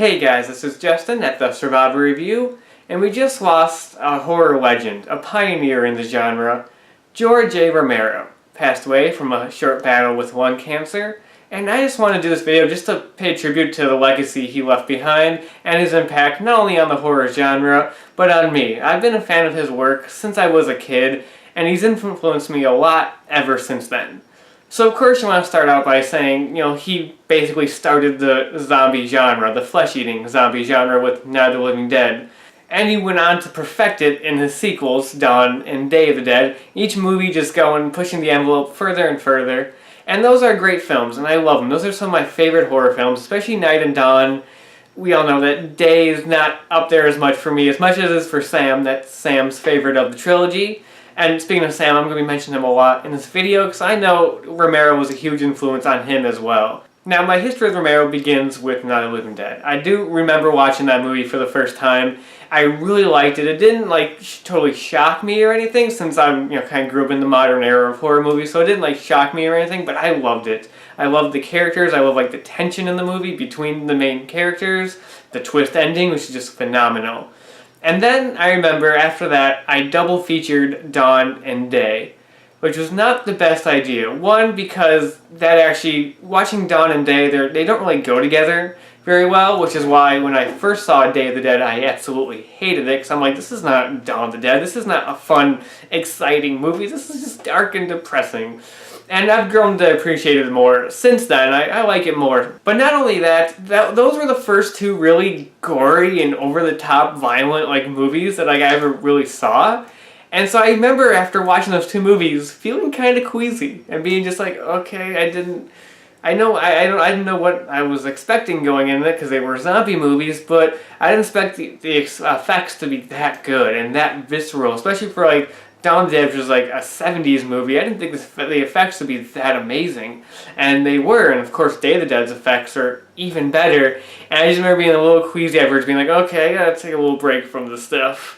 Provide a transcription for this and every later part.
Hey guys, this is Justin at the Survivor Review, and we just lost a horror legend, a pioneer in the genre. George A. Romero passed away from a short battle with lung cancer, and I just want to do this video just to pay tribute to the legacy he left behind and his impact not only on the horror genre, but on me. I've been a fan of his work since I was a kid, and he's influenced me a lot ever since then. So of course you want to start out by saying, he basically started the zombie genre, the flesh-eating zombie genre with Night of the Living Dead. And he went on to perfect it in his sequels, Dawn and Day of the Dead, each movie just pushing the envelope further and further. And those are great films, and I love them. Those are some of my favorite horror films, especially Night and Dawn. We all know that Day is not up there as much for me, as much as it is for Sam. That's Sam's favorite of the trilogy. And speaking of Sam, I'm going to be mentioning him a lot in this video because I know Romero was a huge influence on him as well. Now, my history with Romero begins with Night of the Living Dead. I do remember watching that movie for the first time. I really liked it. It didn't totally shock me or anything since I'm kind of grew up in the modern era of horror movies, so it didn't shock me or anything, but I loved it. I loved the characters. I loved the tension in the movie between the main characters, the twist ending, which is just phenomenal. And then I remember after that, I double featured Dawn and Day, which was not the best idea. One, because watching Dawn and Day, they don't really go together very well, which is why when I first saw Day of the Dead, I absolutely hated it, because I'm like, this is not Dawn of the Dead, this is not a fun, exciting movie, this is just dark and depressing. And I've grown to appreciate it more since then. I like it more. But not only that, those were the first two really gory and over-the-top violent movies that I ever really saw. And so I remember after watching those two movies feeling kind of queasy and being just like, okay, I didn't know what I was expecting going into it because they were zombie movies, but I didn't expect the effects to be that good and that visceral, especially for Dawn of the Dead, which was a 70s movie. I didn't think the effects would be that amazing. And they were, and of course Day of the Dead's effects are even better. And I just remember being a little queasy afterwards, being like, okay, I gotta take a little break from this stuff.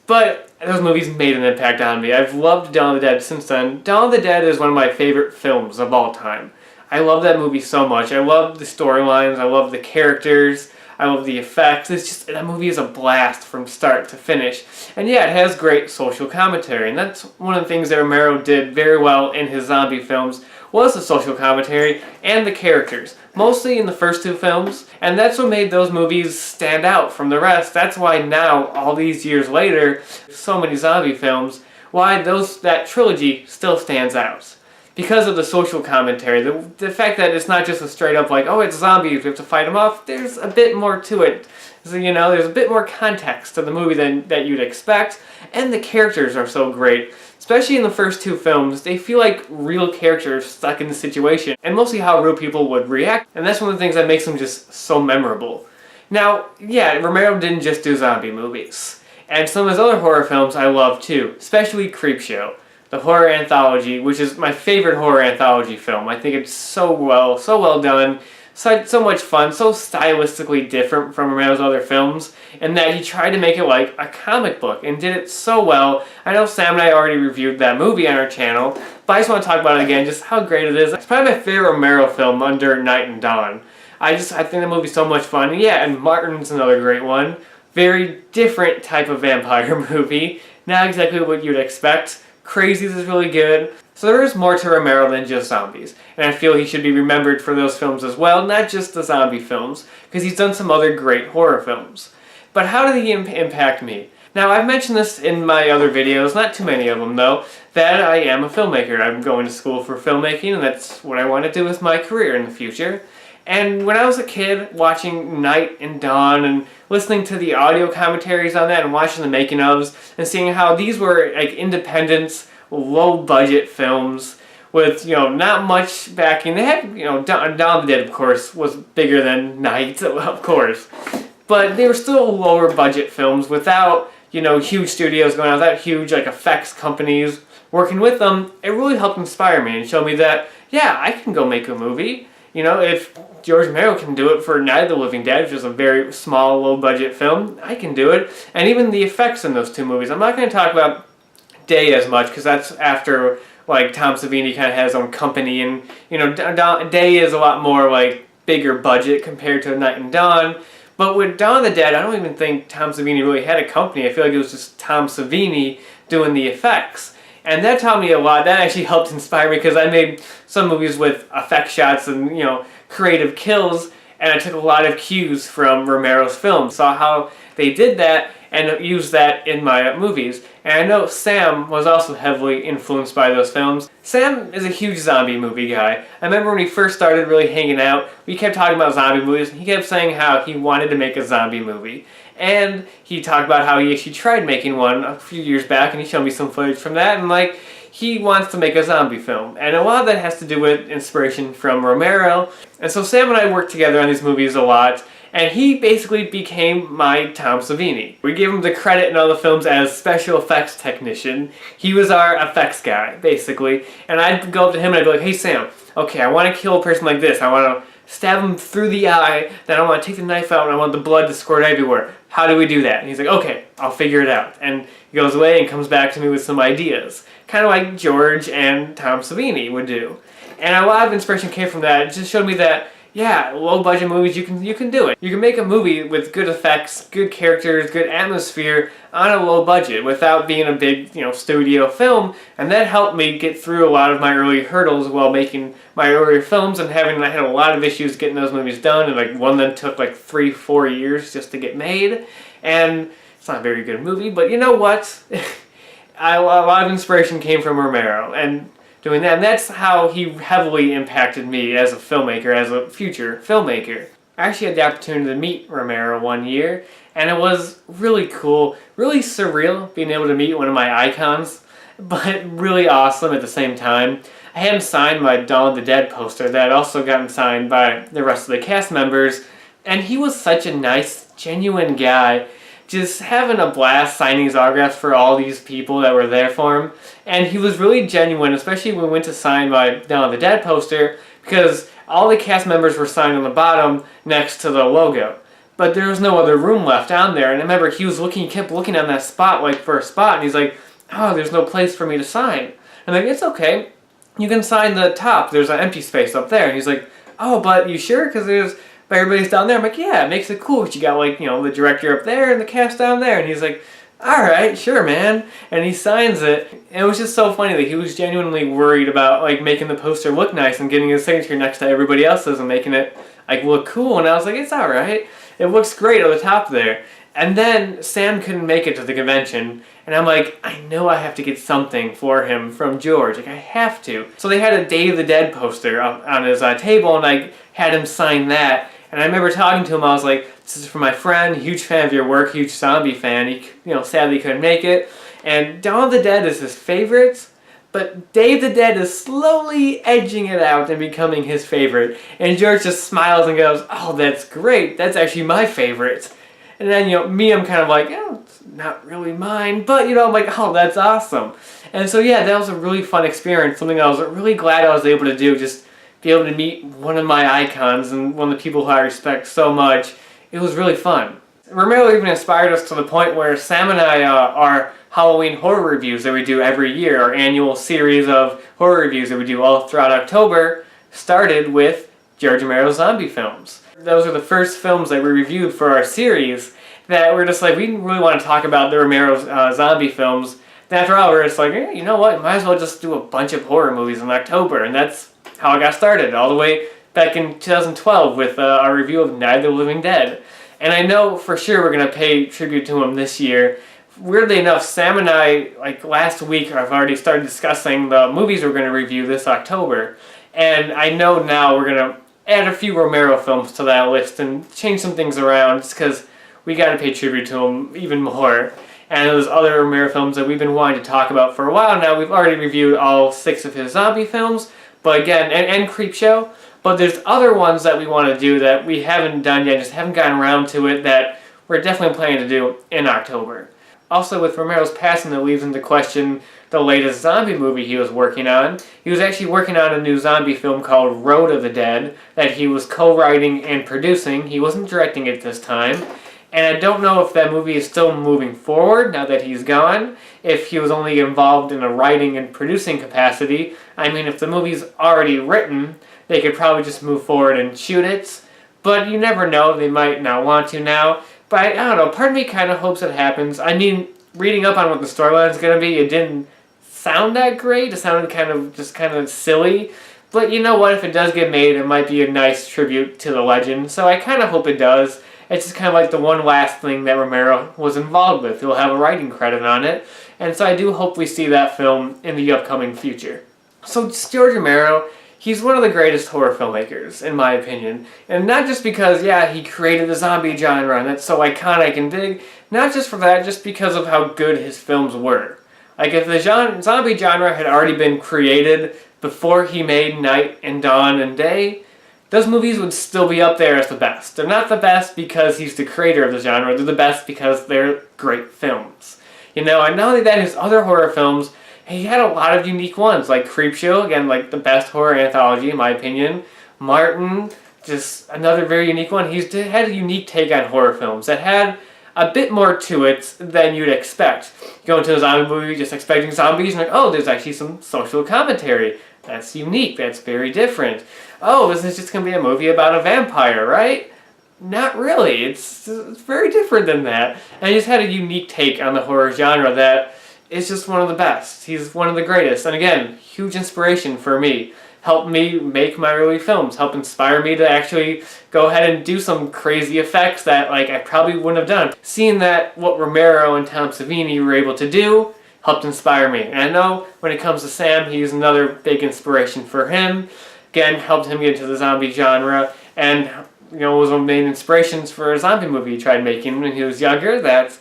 But those movies made an impact on me. I've loved Dawn of the Dead since then. Dawn of the Dead is one of my favorite films of all time. I love that movie so much. I love the storylines, I love the characters, I love the effects. That movie is a blast from start to finish. And yeah, it has great social commentary, and that's one of the things that Romero did very well in his zombie films, was the social commentary and the characters. Mostly in the first two films, and that's what made those movies stand out from the rest. That's why now, all these years later, so many zombie films, why that trilogy still stands out. Because of the social commentary, the fact that it's not just a straight up oh, it's zombies, we have to fight them off, there's a bit more to it. So, there's a bit more context to the movie than that you'd expect, and the characters are so great. Especially in the first two films, they feel like real characters stuck in the situation, and mostly how real people would react, and that's one of the things that makes them just so memorable. Now, yeah, Romero didn't just do zombie movies, and some of his other horror films I love too, especially Creepshow, the horror anthology, which is my favorite horror anthology film. I think it's so well done, so much fun, so stylistically different from Romero's other films, and that he tried to make it like a comic book and did it so well. I know Sam and I already reviewed that movie on our channel, but I just want to talk about it again, just how great it is. It's probably my favorite Romero film under Night and Dawn. I think the movie's so much fun. Yeah, and Martin's another great one. Very different type of vampire movie. Not exactly what you'd expect. Crazies is really good. So there is more to Romero than just zombies, and I feel he should be remembered for those films as well, not just the zombie films, because he's done some other great horror films. But how did he impact me? Now, I've mentioned this in my other videos, not too many of them though, that I am a filmmaker. I'm going to school for filmmaking, and that's what I want to do with my career in the future. And when I was a kid, watching Night and Dawn and listening to the audio commentaries on that and watching the making-ofs and seeing how these were independent, low-budget films with, not much backing. They had, Dawn of the Dead, of course, was bigger than Night, of course. But they were still lower-budget films without, huge studios going on, without huge, effects companies working with them. It really helped inspire me and show me that, yeah, I can go make a movie. If George Romero can do it for Night of the Living Dead, which is a very small, low-budget film, I can do it. And even the effects in those two movies. I'm not going to talk about Day as much, because that's after, Tom Savini kind of has his own company, and, Day is a lot more, bigger budget compared to Night and Dawn. But with Dawn of the Dead, I don't even think Tom Savini really had a company. I feel like it was just Tom Savini doing the effects. And that taught me a lot. That actually helped inspire me because I made some movies with effect shots and, creative kills. And I took a lot of cues from Romero's films. Saw how they did that and used that in my movies. And I know Sam was also heavily influenced by those films. Sam is a huge zombie movie guy. I remember when we first started really hanging out, we kept talking about zombie movies, and he kept saying how he wanted to make a zombie movie. And he talked about how he actually tried making one a few years back, and he showed me some footage from that, and he wants to make a zombie film. And a lot of that has to do with inspiration from Romero. And so Sam and I worked together on these movies a lot, and he basically became my Tom Savini. We gave him the credit in all the films as special effects technician. He was our effects guy, basically. And I'd go up to him and I'd be like, hey Sam, okay, I want to kill a person like this. I want to stab him through the eye, then I want to take the knife out and I want the blood to squirt everywhere. How do we do that? And he's like, okay, I'll figure it out. And he goes away and comes back to me with some ideas. Kind of like George and Tom Savini would do. And a lot of inspiration came from that. It just showed me that, yeah, low budget movies, you can do it. You can make a movie with good effects, good characters, good atmosphere on a low budget without being a big, studio film. And that helped me get through a lot of my early hurdles while making my earlier films and I had a lot of issues getting those movies done, and one that took 3-4 years just to get made. And it's not a very good movie, but you know what? A lot of inspiration came from Romero and doing that, and that's how he heavily impacted me as a filmmaker, as a future filmmaker. I actually had the opportunity to meet Romero one year, and it was really cool, really surreal being able to meet one of my icons, but really awesome at the same time. I had him sign my Dawn of the Dead poster that had also gotten signed by the rest of the cast members, and he was such a nice, genuine guy, just having a blast signing his autographs for all these people that were there for him. And he was really genuine, especially when we went to sign my Dawn of the Dead poster, because all the cast members were signed on the bottom next to the logo. But there was no other room left down there, and I remember he kept looking on that spot, for a spot, and he's like, oh, there's no place for me to sign. I'm like, it's okay, you can sign the top, there's an empty space up there. And he's like, oh, but you sure? Because everybody's down there. I'm like, yeah, it makes it cool. But you got the director up there and the cast down there. And he's like, all right, sure, man. And he signs it. And it was just so funny that he was genuinely worried about making the poster look nice and getting his signature next to everybody else's and making it look cool. And I was like, it's all right. It looks great on the top there. And then Sam couldn't make it to the convention. And I'm like, I know I have to get something for him from George. I have to. So they had a Day of the Dead poster on his table, and I had him sign that. And I remember talking to him, I was like, this is for my friend, huge fan of your work, huge zombie fan. He, sadly couldn't make it. And Dawn of the Dead is his favorite, but Day of the Dead is slowly edging it out and becoming his favorite. And George just smiles and goes, oh, that's great. That's actually my favorite. And then, I'm kind of like, oh, it's not really mine. But, I'm like, oh, that's awesome. And so, yeah, that was a really fun experience. Something I was really glad I was able to do, just be able to meet one of my icons and one of the people who I respect so much. It was really fun. Romero even inspired us to the point where Sam and I, our Halloween horror reviews that we do every year, our annual series of horror reviews that we do all throughout October, started with George Romero's zombie films. Those are the first films that we reviewed for our series that we're just we didn't really want to talk about the Romero's zombie films. And after all, we're just you know what, might as well just do a bunch of horror movies in October, and that's how I got started, all the way back in 2012 with our review of Night of the Living Dead. And I know for sure we're going to pay tribute to him this year. Weirdly enough, Sam and I, last week, I've already started discussing the movies we're going to review this October. And I know now we're going to add a few Romero films to that list and change some things around just because we got to pay tribute to him even more. And those other Romero films that we've been wanting to talk about for a while now, we've already reviewed all 6 of his zombie films. But again, and Creepshow. But there's other ones that we want to do that we haven't done yet, just haven't gotten around to it, that we're definitely planning to do in October. Also, with Romero's passing, that leaves into question the latest zombie movie he was working on. He was actually working on a new zombie film called Road of the Dead that he was co-writing and producing. He wasn't directing it this time. And I don't know if that movie is still moving forward now that he's gone, if he was only involved in a writing and producing capacity. I mean, if the movie's already written, they could probably just move forward and shoot it. but you never know, they might not want to now. But I don't know, part of me kind of hopes it happens. I mean, reading up on what the storyline is going to be, it didn't sound that great. It sounded kind of silly. But you know what, if it does get made, it might be a nice tribute to the legend. So I kind of hope it does. It's just kind of like the one last thing that Romero was involved with. He'll have a writing credit on it. And so I do hope we see that film in the upcoming future. So George Romero, he's one of the greatest horror filmmakers, in my opinion. And not just because, yeah, he created the zombie genre, and that's so iconic and big. Not just for that, just because of how good his films were. Like, if the zombie genre had already been created before he made Night and Dawn and Day, those movies would still be up there as the best. They're not the best because he's the creator of the genre, they're the best because they're great films. You know, and not only that, his other horror films, he had a lot of unique ones, like Creepshow, again, like the best horror anthology in my opinion. Martin, just another very unique one. He's had a unique take on horror films that had a bit more to it than you'd expect. You go into a zombie movie just expecting zombies, and like, oh, there's actually some social commentary. That's unique, that's very different. Oh, is this just going to be a movie about a vampire, right? Not really, it's very different than that. And he just had a unique take on the horror genre that is just one of the best. He's one of the greatest, and again, huge inspiration for me. Helped me make my early films, helped inspire me to actually go ahead and do some crazy effects that like I probably wouldn't have done. Seeing that what Romero and Tom Savini were able to do helped inspire me. And I know when it comes to Sam, he's another big inspiration for him. Again, helped him get into the zombie genre, and you know, was one of the main inspirations for a zombie movie he tried making when he was younger that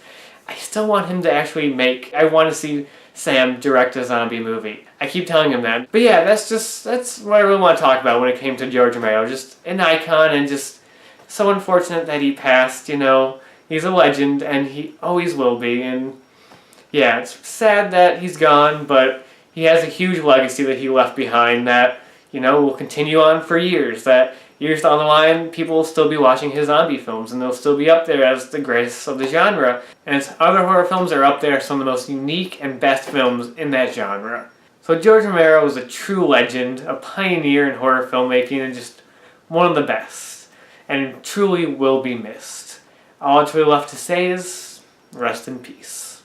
I still want him to actually make. I want to see Sam direct a zombie movie. I keep telling him that. But yeah, that's what I really want to talk about when it came to George Romero. Just an icon, and just so unfortunate that he passed, you know. He's a legend, and he always will be. And yeah, it's sad that he's gone, but he has a huge legacy that he left behind that, you know, will continue on for years. That years down the line, people will still be watching his zombie films, and they'll still be up there as the greatest of the genre. And his other horror films are up there as some of the most unique and best films in that genre. So George Romero was a true legend, a pioneer in horror filmmaking, and just one of the best. And truly will be missed. All that's really left to say is, rest in peace.